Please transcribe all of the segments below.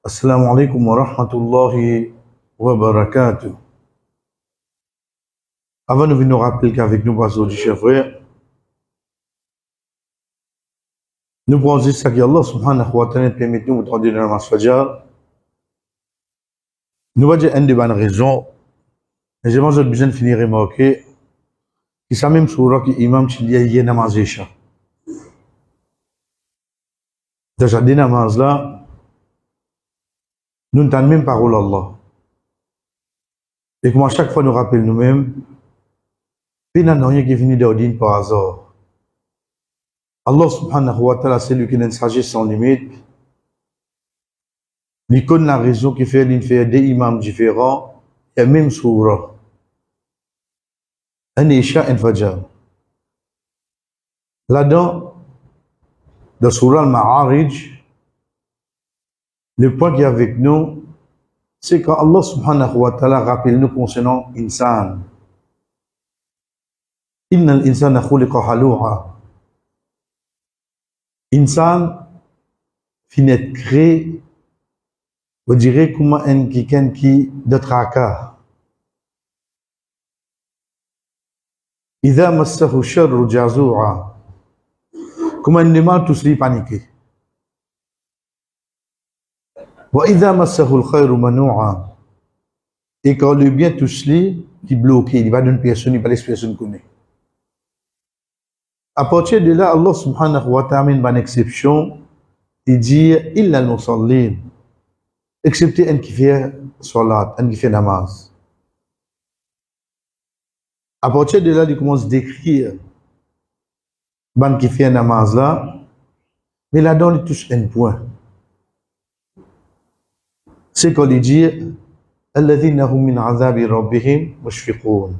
Assalamu alaikum wa rahmatullahi wa barakatuh. Avant de venir nous rappeler qu'avec nous, pasteur du chef frère, nous prenons juste ça que Allah subhanahu wa ta'ala permet nous de dans la Fajr. Nous va dire une des bonnes raisons, et j'ai besoin de finir remarquer, que ça même surah qui imam Chilia y est namaz isha. Déjà, des namaz là, nous n'entendons même parole Allah. Et comme à chaque fois nous rappelle nous-mêmes, il n'y a rien qui finit d'ordine par hasard. Allah subhanahu wa ta'ala, c'est lui qui a une sagesse sans limite. Il connaît la raison qui fait des imams différents, et même surah. Un isha, un fajr. Là-dedans, dans surah al-Ma'arij, le point qui est avec nous, c'est quand Allah subhanahu wa ta'ala rappelle nous concernant l'insan. Inna al-insana khuliqa halu'a. Insan finit être créé, on dirait comme un quelqu'un qui de tracas. Idha massahu sharru jazu'a. Comme un animal tous les paniqué. Wa idha massahu al-khayru manu'a. Et quand le bien touche lui, qui bloque, il va d'une personne, il va laisser personne connaît. À partir de là, Allah subhanahu wa ta'ala une bonne exception, il dit illa al-musallin, excepté un qui fait salat, un qui fait namaz. À partir de là, il commence à décrire ban qui fait namaz là, mais là-dedans, il touche un point. C'est quand il dit alladhina hum min azabi rabbihim mushfiqun.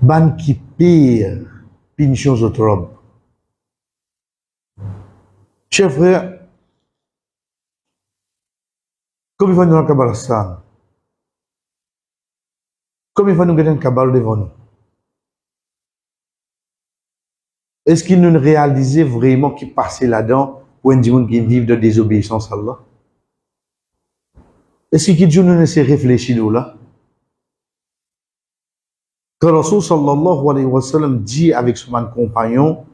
Ban qui pire punition aux autres. Chers frères, comme il va nous dans le Kabbalah, comme il va nous gagner un Kabbalah devant nous, est-ce qu'il nous réalisait vraiment qu'il passait là-dedans pour un monde qui vit de désobéissance à Allah? Est-ce qu'il nous laisse réfléchir là? Quand Rasul sallallahu alayhi wa sallam dit avec son compagnon,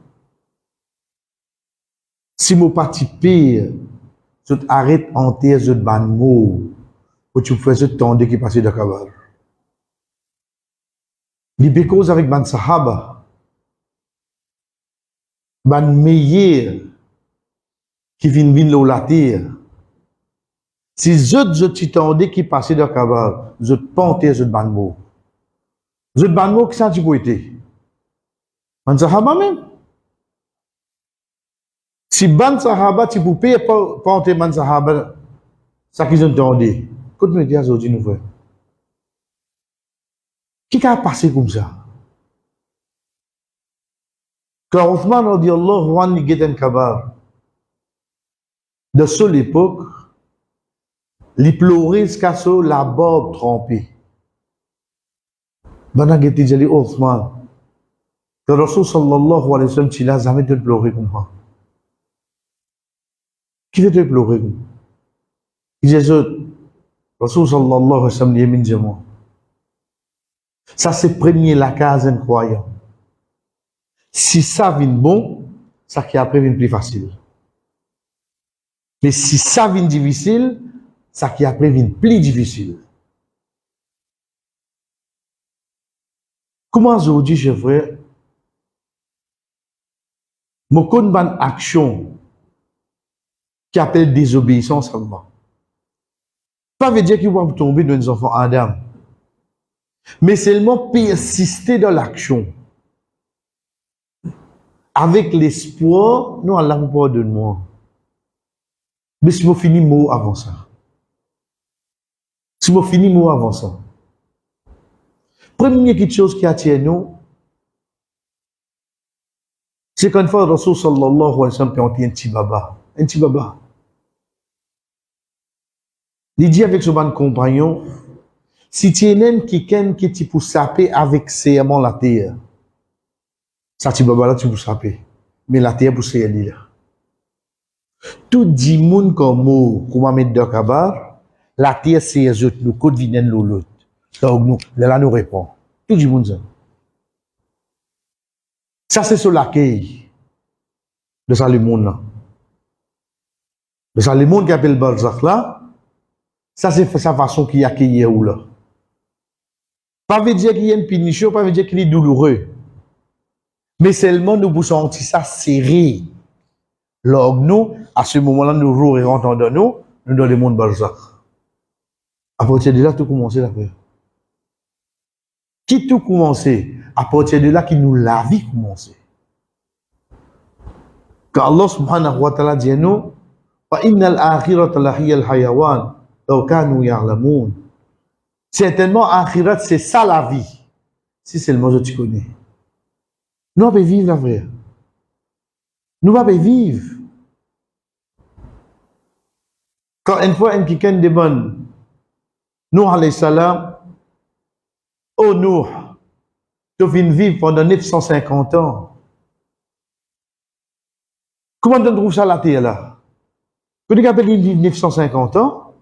si mon parti pire, je t'arrête en terre, je te ban mot, ou tu fais ce temps qui passe de Kabbalah. Il cause avec ban sahaba, ban meilleur, qui vient la terre. Si je t'attendais qui passait de Kabbalah, je te pantais, je te ban mot. Je te ban mot, qui ça tu peux être? Ban sahaba même. Si ban sahaba, tu peux payer panter ban sahaba, ça qu'ils ont entendu. Écoute, nous disons aujourd'hui, nous voyons. Qui a passé comme ça? Quand Othman radiallahu anhu il un kabar, de cette époque, il pleurait jusqu'à ce que la barbe trempée. Bana geti jali Othman. Que Rasul sallallahu alayhi wa sallam, tu n'as jamais de pleurer comme ça. Qui veut te pleurer comme ça? Il dit, Rasul sallallahu alayhi wa sallam, il dit, moi. Ça, c'est premier la case incroyable. Si ça vient bon, ça qui après vient plus facile. Mais si ça vient difficile, ça qui après vient plus difficile. Comment aujourd'hui, chers frères, mon compte ban action qui appelle désobéissance à Allah. Pas veut dire qu'il va tomber dans les enfants Adam, mais seulement persister dans l'action. Avec l'espoir, non, Allah vous pardonne-moi. Mais si vous finissez mot avant ça. Si vous finissez mot avant ça. Première petite chose qui attire nous, c'est qu'une fois, Rasul sallallahu alayhi wa sallam, quand il y a un petit baba. Un petit baba. Il dit avec son compagnon, si tu es quelqu'un qui te peut saper avec serment la terre, ça tu baba là tu peux saper. Mais la terre pour serrer là. Tout dit moun comme mot, qu'on va mettre dans le cabar, la terre c'est les autres, nous, côte viennent l'autre. Donc nous, là nous répond. Tout dit moun ça. Ça c'est sur l'accueil de ça le monde là. De ça le monde qui appelle Balzac là, ça c'est sa façon qu'il accueille ou là. Pas veut dire qu'il y a une punition, pas veut dire qu'il est douloureux. Mais seulement nous pouvons sentir ça serré. Lors nous, à ce moment-là, nous rentrons dans nous dans le monde Balzac. À partir de là, tout commencé la paix. Qui tout commencé? À partir de là, qui nous la vie commencé. Quand Allah subhanahu wa ta'ala dit nous, فَإِنَّ الْآخِرَةَ لَهِيَ الْحَيَوَانِ لَوْ كَانُوا يَعْلَمُونَ. Certainement, akhirat, c'est ça la vie. Si seulement je te connais. Nous allons vivre la vraie. Nous allons vivre. Quand une fois, un quelqu'un demande, Nuh alayhi salam, oh Nuh, tu viens vivre pendant 950 ans. Comment tu trouves ça la terre là? Quand tu appelles vivre 950 ans,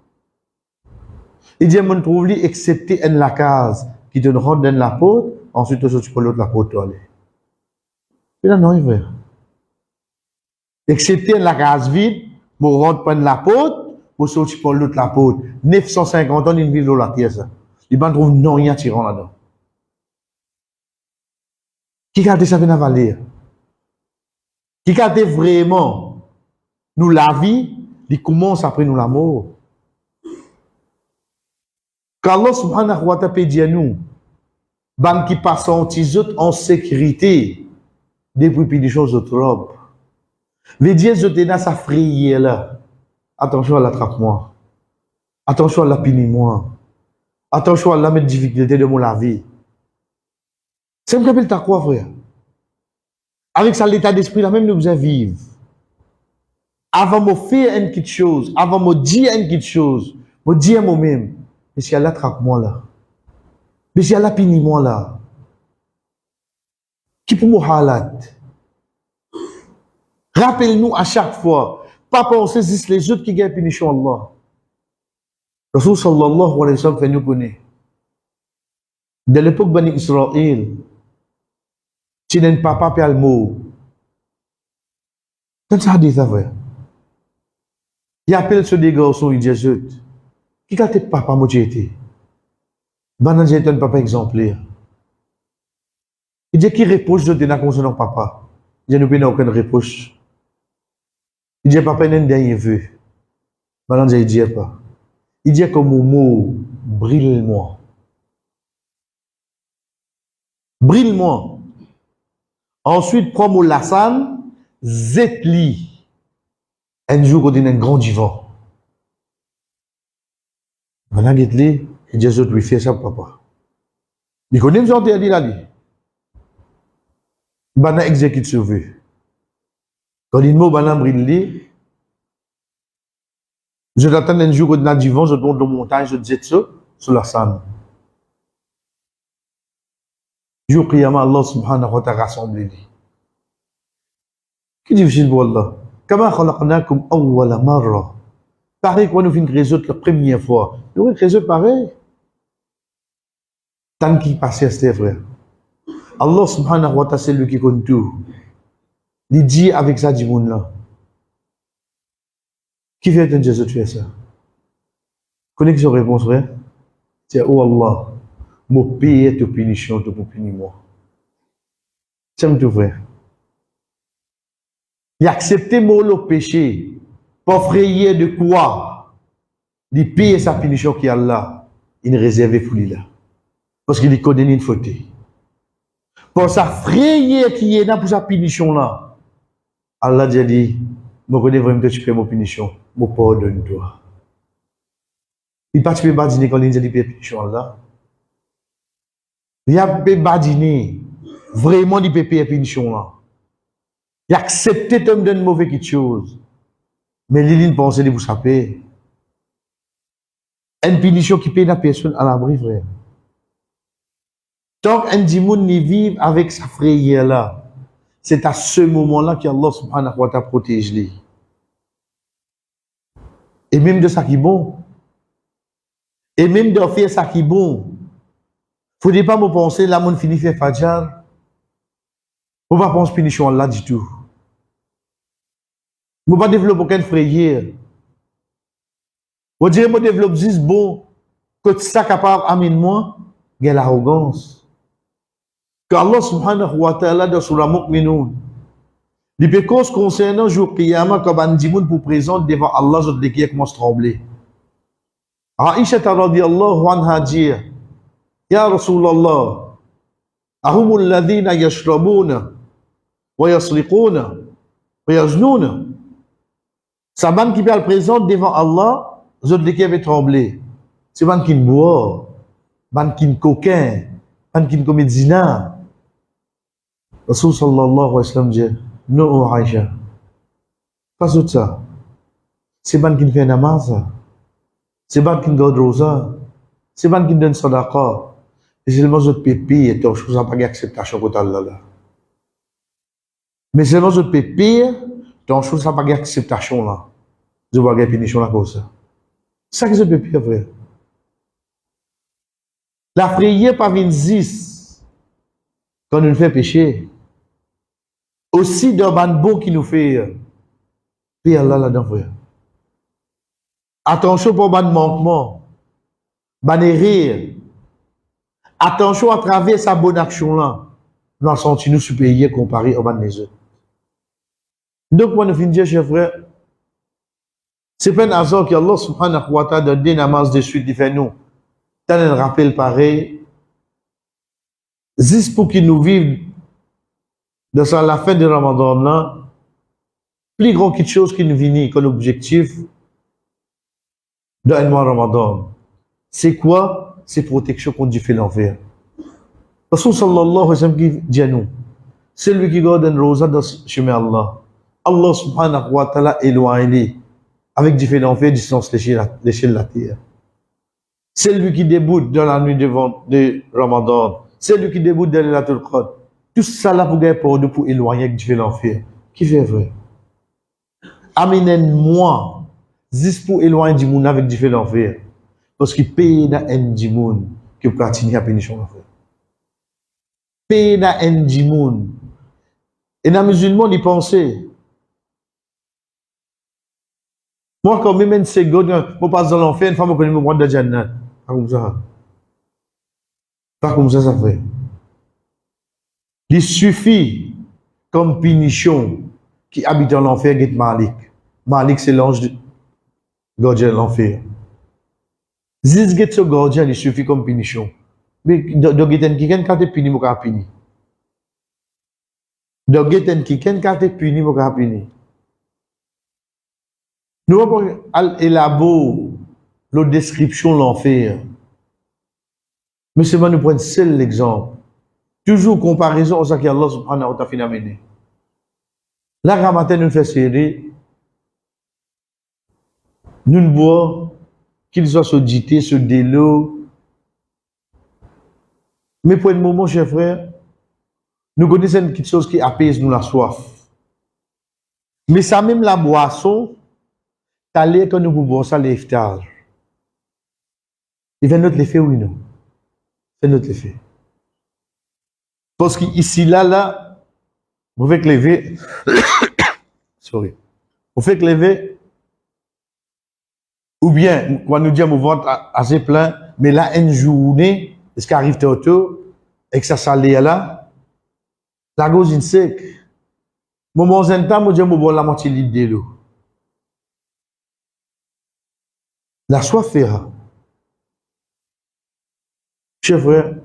il dit, on trouve lui excepté une la case qui te rentre dans la porte, ensuite tu peux l'autre la porte aller. Mais là, non, il vrai. Excepté la case vide, pour rentre prendre la porte, pour sortir pour l'autre la porte. 950 ans, il vit dans la terre, ça. Il ne trouve non rien tirant là-dedans. Qui a dit ça vient valer? Qui a dit vraiment, nous la vie, il commence après nous la mort. Quand Allah subhanahu wa ta'ala dit à nous, ban qui passe en sécurité, depuis des choses autres robes. Les dieux de dans sa frayeur là. Attention à l'attrape-moi. Attention à la punir-moi. Attention à la mettre difficulté de mon la vie. C'est un peu ta quoi, frère. Avec ça, l'état d'esprit là, même nous devons vivre. Avant de faire une petite chose, avant de dire une petite chose, de dire moi-même, mais si elle attrape-moi là. Mais si elle a punir-moi là. Qui pour moi halate? Rappelle-nous à chaque fois, pas penser c'est les autres qui gagnent punition Allah. Rasul sallallahu alayhi wa sallam fait nous connaître. De l'époque Bani Israël, tu n'as pas papa et le mot. C'est ça dit ça vrai. Il appelle ce des garçons, il dit Jésus, qui a tes papa moi j'ai été. Banan j'ai été un papa exemplaire. Il dit qui reproche de tenir concernant papa. Il dit nous n'avons aucune reproche. Il dit papa n'a dernier vœu. Banan il dit pas. Il dit comme mon mot, brille-moi. Brille-moi. Ensuite, prends mon lassan, zet-li. Un jour, on a un grand divan. Maintenant, il dit, je lui fais ça, papa. Il connaît ce que dit là, lui. Bana exécute ce vœu. Quand il mot bana brille, je t'attends un jour, on a un divan, je monte dans la montagne, je jette ça sur la sanne. Jour Qiyamah, Allah subhanahu wa ta'ala rassemble. Qui est difficile pour Allah? Kama khalaqnakum awwala marra. Pareil qu'on nous fait une réseau la première fois. Nous avons une réseau pareil. Tant qu'il passe à ce frère. Allah subhanahu wa ta'ala, c'est lui qui compte tout. Il dit avec ça du monde là. Qui fait un Jésus faire ça? Connais-tu sa réponse, frère? C'est oh Allah. Mon payer te punition, te punir moi. C'est tout vrai. Il a accepté le péché, pour frayer de quoi? Il paye sa punition qui est là, il est réservé pour lui là. Parce qu'il connaît une faute. Pour sa frayer qui est là pour sa punition là, Allah dit, je connais vraiment que tu fais mon punition, je pardonne toi. Il ne peut pas dire quand il dit punition là. Il a pas badiner. Vraiment, il peut payer la punition là. Il a accepté de me donner mauvais quelque chose. Mais il pense de vous saper. Une punition qui paye la personne à l'abri, frère. Tant qu'un dimoun n'y vive avec sa frayeur là, c'est à ce moment-là qu'Allah subhanahu wa ta'ala protège lui. Et même de ça qui est bon. Et même de faire ça qui est bon. Faudrait pas me penser, là, mon fini fait Fajr. On va penser punition là du tout. On va pas développer aucune frayeur. On dirait que je développe juste bon. Que ça capable amène-moi, il y a l'arrogance. Que Allah subhanahu wa ta'ala dans Surah Mu'minun, il peut cause concernant le jour Qiyamah, comme on dit pour présenter devant Allah, je dis qu'il commence à trembler. Aisha radiyallahu anha dit, Ya Rasulallah, ahum alladhina yashrabuna, wa yasriquna, wa yaznuna. Sa ban qui peut le présenter devant Allah, je dis qu'il va trembler. C'est ban qui boit, ban qui coquin, ban qui commet zina. Rasul sallallahu alayhi wa sallam dit, non, Aïcha, pas tout ça. C'est ban qui fait namaz, c'est ban qui garde rosa, c'est ban qui donne sadaqa. Et c'est seulement autres pépis et ton chose n'a pas d'acceptation côté Allah. Mais c'est seulement autres pépis, ton chose n'a pas d'acceptation là. Je vois qu'il punition là comme ça. C'est ça que je peux pire, frère. La prière pas 26 quand nous fait pécher. Aussi dans ban bon qui nous fait puis Allah là-dedans, frère. Attention pour ban manquement, ban rire. Attention à travers sa bonne action là. Nous sentons nous supérieurs comparé au ban des autres. Donc, moi, nous finissons dire, chers frères, c'est pas un hasard que Allah subhanahu wa ta'ala donne des namazes de suite, il fait nous. T'as un rappel pareil. Juste pour qu'ils nous vivent dans la fin de Ramadan là, plus grand quelque chose qui nous vient comme objectif d'un mois Ramadan. C'est quoi? C'est protection contre du feu l'enfer. Rasul sallallahu alayhi wa sallam qui dit à nous, celui qui garde un rosa dans le chemin Allah, Allah subhanahu wa ta'ala éloigné avec du feu l'enfer, distance l'échelle de la terre. Celui qui déboute dans la nuit de Ramadan, celui qui déboute dans la Qadr, tout ça là pour gagner pour éloigner avec du feu l'enfer. Qui fait vrai? Amenez-moi, juste pour éloigner du monde avec du feu l'enfer. Parce qu'il paye dans un du monde qui peut continuer à pénicher l'enfer. Paye dans un du monde. Et dans les musulmans, ils pensaient. Moi, quand même, une seconde, je passe dans l'enfer, une fois, je connais mon droit de Jannat. Pas comme ça. Pas comme ça, ça fait. Il suffit, comme punition, qui habite dans l'enfer, get Malik. Malik, c'est l'ange de gardien de l'enfer. Zis get ce gardien, il suffit comme punition. Mais, de get quelqu'un qui a été puni, il puni. De get quelqu'un qui a été puni, il puni. Nous avons élaboré la description de l'enfer. Mais c'est moi nous prendre seul l'exemple. Toujours comparaison à ce qu'Allah subhanahu wa ta'ala fait amener. Là, quand matin nous fait série, nous ne bois, qu'il soit sur dité, sur délo. Mais pour le moment, chers frères, nous connaissons quelque chose qui apaise nous la soif. Mais ça même la boisson, t'as l'air que nous pouvons ça l'iftar. Il fait notre effet, oui, non? C'est notre effet. Parce qu'ici, là, vous faites lever, sorry, vous faites lever, ou bien, quand nous disons, mon ventre assez plein, mais là, une journée, est-ce qu'il arrive tôt, et que ça s'allait là, la gauche est sec. Moment un temps, moi, je bois la moitié litre de l'eau. La soif fera. Chers frères,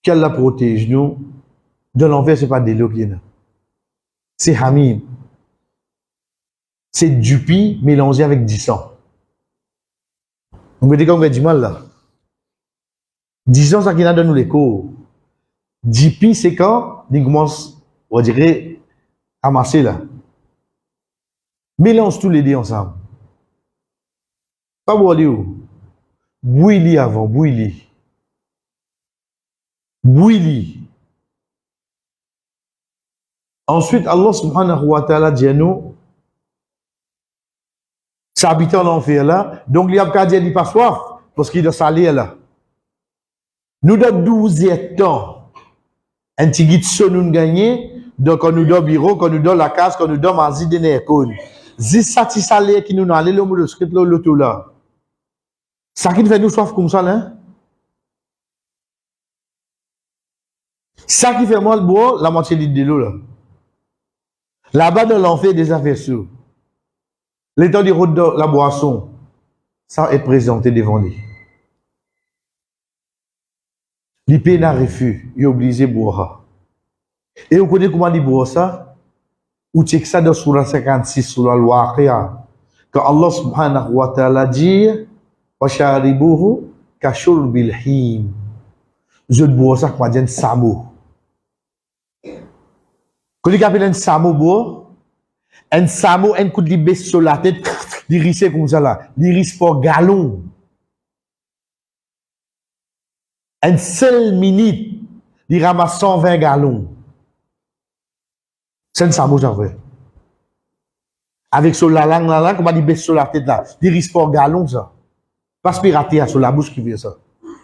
qu'elle la protège nous, de l'enfer, ce n'est pas de l'eau qui est là. C'est hamim. C'est du pi mélangé avec du sang. On me dit qu'on a du mal là. 10 ans, ça qui a donné nous les cours. Du pi, c'est quand il commence, on dirait, à masser là. Mélange tous les deux ensemble. Pas boire où? Bouilli avant, bouilli. Bouilli. Ensuite, Allah subhanahu wa ta'ala dit à nous, Ça habite en enfer là. Donc, il y a qu'à dire, il pas soif, parce qu'il doit salir là. Nous avons 12 temps. Un petit guide son nous gagné. Donc, on nous donne bureau, on nous donne la case, on nous donne mazi de l'école. Si ça, si salaire qui nous a allé, le script là, le tout là. Ça qui fait nous soif comme ça là. Ça qui fait moi le bois, la moitié de l'eau là. Là-bas dans l'enfer des affaires sûres. L'état de route de la boisson, ça est présenté devant lui. L'IP n'a refus, il est obligé de boire. Et vous connaissez comment il boit ça? Ou check ça dans Surah 56, sur la loi quand Allah subhanahu wa ta'ala dit وَشَارِبُوهُ كَشُرْبِ الْحِيمِ. Je bois ça comme un samo. Quand il appelle un samo bois, un samo, un coup de baisse sur la tête, il risque comme ça là. Il risque pour galon. Une seule minute, il ramasse 120 gallons. C'est un samo, j'en veux. Avec sur la langue, comment il baisse sur la tête là. Il risque pour galon ça. Pas pirater sur la bouche qui veut ça.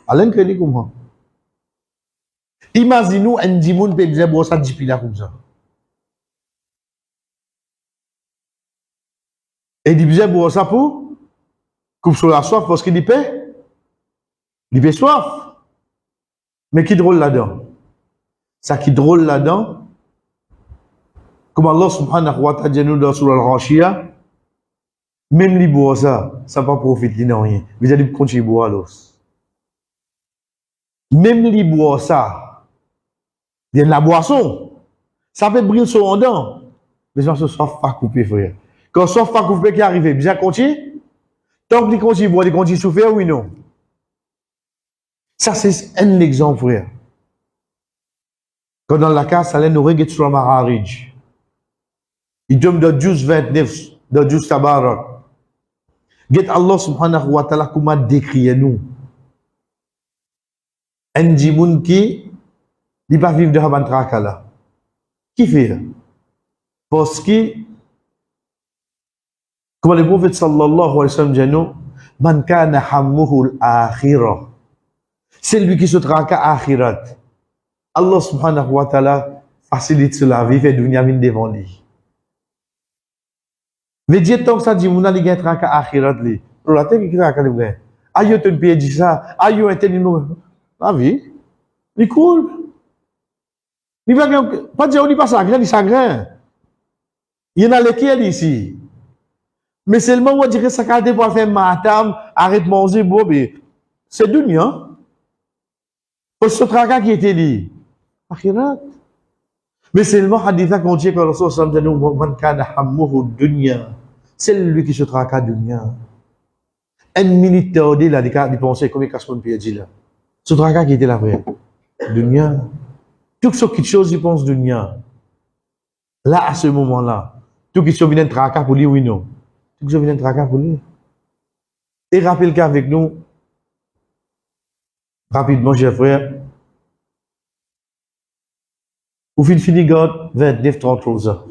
Alain, crédit comment? Imaginez-nous un dimoun peut dire boire ça 10 pilas comme ça. Et il disait boire ça pour coupe sur la soif parce qu'il dit paix. Il paie soif. Mais qui drôle là-dedans? Ça qui drôle là-dedans, comme Allah subhanahu wa ta'ala dit nous dans Surah Al-Ghashiyah, même les boire ça, ça pas profiter de rien. Vous allez continuer à boire alors. Même les boire ça, il y a de la boisson, ça peut briller sur en dents. Les gens se soif pas coupé, frère. Quand soif pas coupé qui arrive, bien continue. Tant que tu continues à boire, tu continues à souffrir, oui non. Ça c'est un exemple, frère. Quand dans la case, ça allait nous regarder sur la Maharij. Il tombe dans 12-29, dans 12 Tabarak. Get Allah subhanahu wa ta'ala comment décrire nous. Un djimoun qui n'est pas vivre de Haban Trakala. Qui fait? Parce que, comme le prophète sallallahu alayhi wa sallam dit nous, man kana hammuhu al-akhirah. C'est lui qui se traka akhirat. Allah subhanahu wa ta'ala facilite la vie, fait dunya min devant lui. Mais dire tant que ça dit, mon ali gagne traka akhirat li. Pour la tête qui traka li gagne. Ayo te pied dit ça, ayo un tel nous. La vie, il cool. Il va pas dire on dit pas chagrin, il chagrin. Il y en a lesquels ici. Mais seulement on dirait ça quand pour faire matam, arrête manger bobé. C'est dunya. Parce que ce traka qui était dit, akhirat. Mais seulement haditha qu'on dit que le Rasul sallallahu alayhi wa sallam man kana hammuhu dunya. C'est lui qui se traque à dunya. Une minute tardée là, il pensait combien de personnes pieds dit là. Ce traque qui était là vrai. Dunya. Tout ce qui chose, il pense dunya. Là, à ce moment-là, tout qui se vient de traque pour lui, oui, non. Tout qui se vient de traque pour lui. Et rappelle qu'avec nous, rapidement, chers frères, vous finissez God 29-33 ans.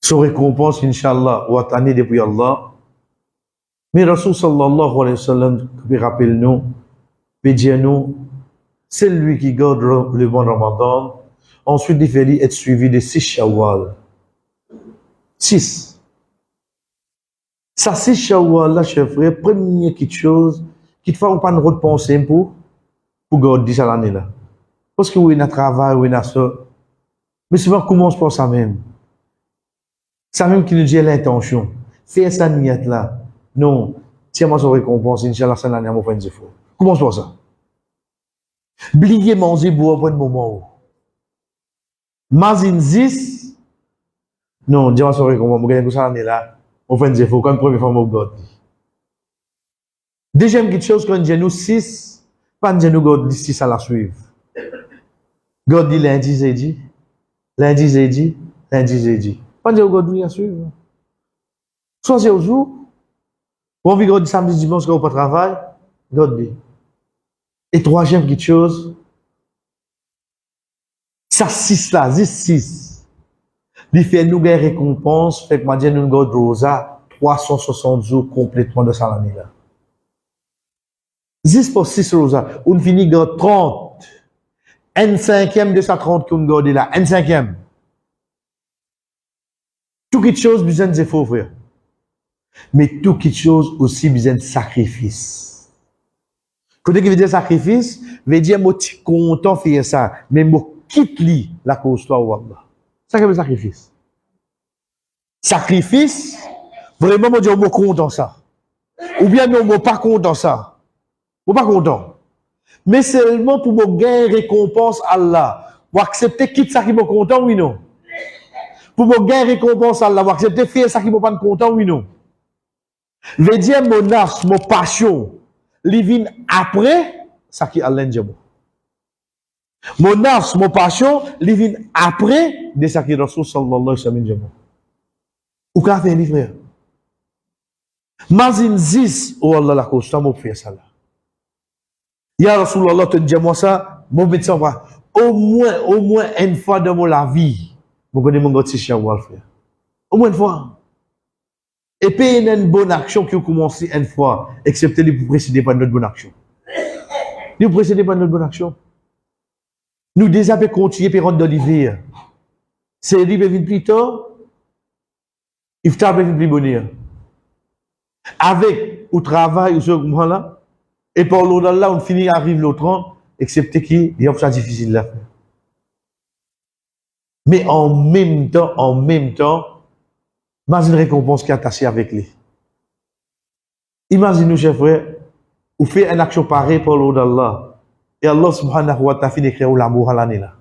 Sa récompense, Inch'Allah, ou attendez depuis Allah. Mais Rasul sallallahu alayhi wa sallam, rappelle-nous, dit-nous, c'est lui qui garde le bon Ramadan. Ensuite, il fait être suivi de 6 Shawwal. 6. Ça, 6 Shawwal, là, chers frères, première quelque chose, qui te fait pas une autre pensée pour garder ça l'année là. Parce que oui, il y a travail, oui, il y a ça. Mais souvent, commence par ça même. Ça même qui nous dit l'intention. Faire ça niette là. Non. Tiens-moi son récompense, Inch'Allah, ça n'a rien à faire de faux. Commence par ça. Blier manger boire pour un moment où. Mazin 10. Non, dis-moi son récompense. Vous gagnez ça l'année là. On fait des faux. Comme première fois, mon God. Deuxième quelque chose, quand nous 6, pas nous God 6 à la suivre. God dit lundi, jeudi. Lundi, jeudi. Lundi, jeudi. Pas dire aujourd'hui à suivre. Soit c'est au jour. Ou on vit God samedi, dimanche, quand on pas travail. God dit. Et troisième quelque chose. Ça 6 là, 6. Il fait nous des récompenses, fait que moi, nous avons rosa 360 jours complètement de ça l'année là. 10 pour 6 rosa, on finit dans 30. Un cinquième de sa 30 qu'on garde là, un cinquième. Tout quelque chose besoin d'efforts, frère. Mais tout quelque chose aussi besoin de sacrifice. Quand on veut dire sacrifice, veut dire moi suis content de faire ça, mais moi quitte li la cause toi ou Allah. Ça c'est sacrifice. Sacrifice, vraiment moi dire moi content ça. Ou bien non moi pas content ça. Moi pas content. Mais seulement pour me gagner récompense Allah. Pour accepter quitte ça qui me content oui non. Pour me gagner récompense Allah, pour accepter faire ça qui me pas content oui non. Veut dire mon âge, mon passion, li vient après ça qui Allah dit moi. Mon âge, mon passion, li vient après de ça qui Rasul sallallahu alayhi wa sallam dit moi. Ou qu'a fait frère? Mazin zis oh Allah la cause, ça m'a fait ça là. Ya Rasulullah te dit moi ça, mon médecin va au moins une fois dans la vie, vous connaissez mon gars Shawwal frère. Au moins une fois. Et puis, il y a une bonne action qui a commencé une fois, excepté les précédés par notre bonne action. Les précédés par notre bonne action. Nous déjà peut continuer par rendre dans l'hiver. C'est l'hiver vient plus tard, il faut vient plus bonheur. Avec, au travail, ou ce moment-là, et par l'autre là, on finit, arrive l'autre an, excepté qu'il y a ça difficile là. Mais en même temps, imagine une récompense qui est attachée avec lui. Imagine nous, chers frères, ou fait une action pareille pour l'eau d'Allah. Et Allah subhanahu wa ta'ala finit d'écrire l'amour à l'année là.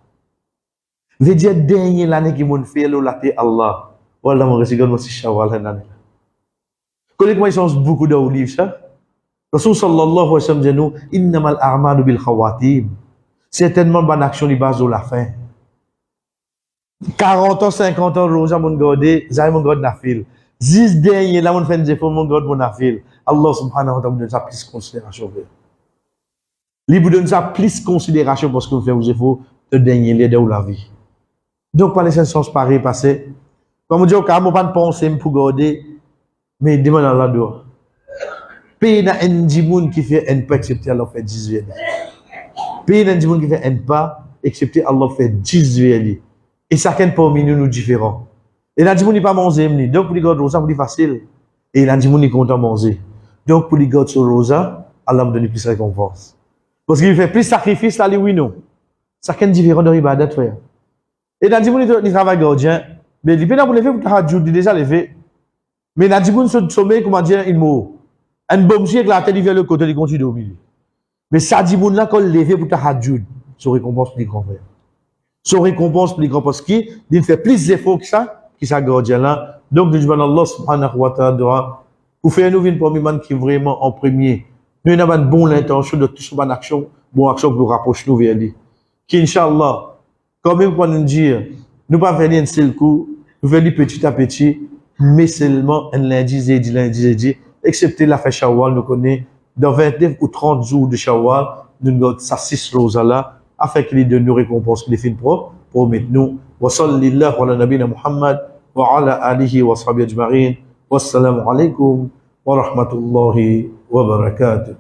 Veut dire, dernière l'année qui m'a fait l'eau Allah. Voilà, mon récit, moi, c'est Shawwal l'année là. Connaissez moi, il change beaucoup de livres, ça. Rasul sallallahu alayhi wa sallam dit nous, innamal a'malu bil khawatim. Certainement, bonne action, les bases de la fin. 40 ans, 50 ans, Rosa, mon gardé, Zay, mon gardé, nafil. 10 derniers, là, mon fait des efforts, mon gardé, mon nafil. Allah subhanahu wa ta'ala donne ça plus considération. Il vous donne ça plus considération parce que vous faites vos efforts de dernier lieu de la vie. Donc, par les sens pareil passé, comme on dit, quand on pas de penser pour garder, mais demande à Allah d'eau. Pays n'a un djimoun qui fait un pas accepter Allah fait 18 ans. Pays n'a un djimoun qui fait un pas accepter Allah fait 18 ans. Et chacun parmi nous différents. Et là, il n'y a pas manger, donc pour les gars de Rosa, c'est facile. Et là, il est content de manger. Donc pour les gars de Rosa, Allah me donne plus de récompense. Parce qu'il fait plus de sacrifices, là, oui, non. Chacun différent de l'ibadat, frère. Et là, il travaille gardien, mais il peut pas lever pour le il est déjà levé. Mais là, il se sommeil, comment dire, il mot. Un bon monsieur avec la tête, il vient le côté, il continue au milieu. Mais ça, dit, là, quand il levé pour le hajjud, c'est récompense plus grand, frère. Son récompense plus grand parce qu'il fait plus d'efforts que ça gardien là. Donc, nous demandons Allah subhanahu wa ta'ala pour faire nous une première qui est vraiment en premier. Nous avons une bonne intention de toute bonne action pour rapprocher nous vers lui. Qui, Inch'Allah, comme même pour nous dire, nous pas venir un seul coup, nous venir petit à petit, mais seulement un lundi, jeudi, excepté la fête Shawwal, nous connaissons, dans 29 ou 30 jours de Shawwal, nous avons ça 6 roses là, afin qu'il donne nos récompenses qu'il fait propre pour mettre nous. Wa sallallahu ala nabina Muhammad wa ala alihi wa sahbihi ajma'in. Wassalamu alaikum wa rahmatullahi wa barakatuh.